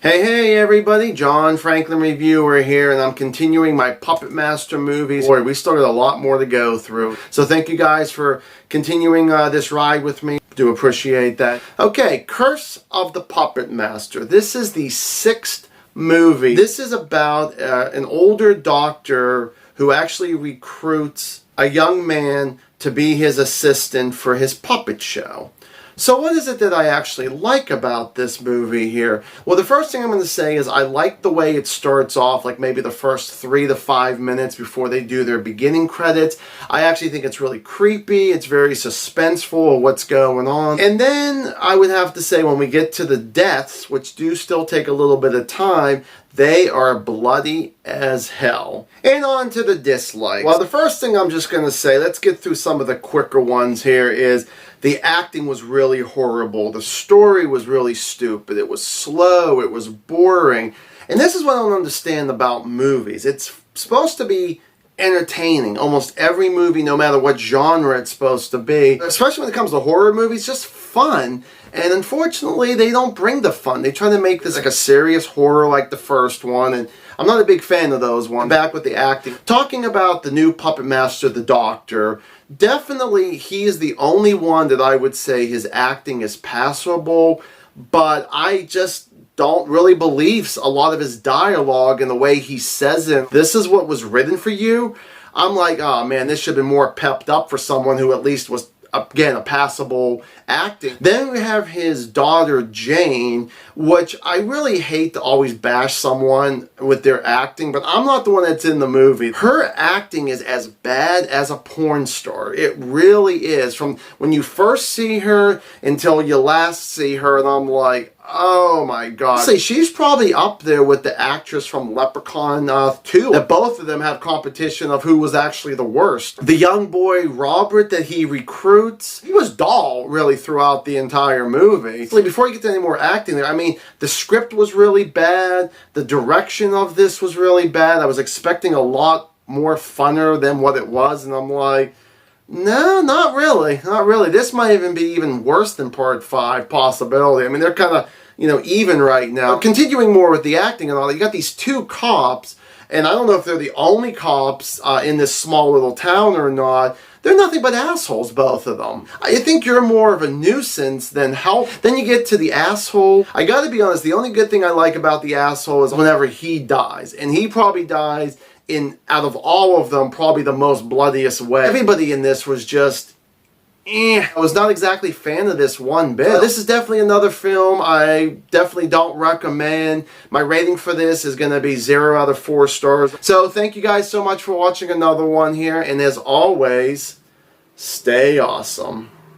Hey everybody, John Franklin Reviewer here, and I'm continuing my Puppet Master movies. Boy, we still got a lot more to go through. So thank you guys for continuing this ride with me. Do appreciate that. Okay, Curse of the Puppet Master. This is the 6th movie. This is about an older doctor who actually recruits a young man to be his assistant for his puppet show. So what is it that I actually like about this movie here? Well, the first thing I'm going to say is I like the way it starts off, like maybe the first 3 to 5 minutes before they do their beginning credits. I actually think it's really creepy. It's very suspenseful of what's going on. And then I would have to say when we get to the deaths, which do still take a little bit of time, they are bloody as hell. And on to the dislikes. Well, the first thing I'm just going to say, let's get through some of the quicker ones here, is the acting was really horrible. The story was really stupid. It was slow. It was boring. And this is what I don't understand about movies. It's supposed to be entertaining. Almost every movie, no matter what genre it's supposed to be, especially when it comes to horror movies, just fun. And unfortunately, they don't bring the fun. They try to make this like a serious horror like the first one, and I'm not a big fan of those ones. Back with the acting. Talking about the new Puppet Master, the Doctor, definitely he is the only one that I would say his acting is passable, but I just don't really believe a lot of his dialogue and the way he says it. This is what was written for you. I'm like, oh man, this should have been more pepped up for someone who at least was, again, a passable acting. Then we have his daughter Jane, which I really hate to always bash someone with their acting, but I'm not the one that's in the movie. Her acting is as bad as a porn star. It really is. From when you first see her until you last see her, and I'm like, oh my god. Say she's probably up there with the actress from Leprechaun 2. That both of them have competition of who was actually the worst. The young boy Robert that he recruits, he was dull really throughout the entire movie. Before you get to any more acting there, I mean, the script was really bad. The direction of this was really bad. I was expecting a lot more funner than what it was, and I'm like, no, not really. Not really. This might even be even worse than Part 5 possibility. I mean, they're kind of, even right now. Continuing more with the acting and all that, you got these 2 cops, and I don't know if they're the only cops in this small little town or not. They're nothing but assholes, both of them. I think you're more of a nuisance than help. Then you get to the asshole. I gotta be honest, the only good thing I like about the asshole is whenever he dies. And he probably dies out of all of them, probably the most bloodiest way. Everybody in this was just, I was not exactly a fan of this one bit. This is definitely another film I definitely don't recommend. My rating for this is going to be 0 out of 4 stars. So thank you guys so much for watching another one here. And as always, stay awesome.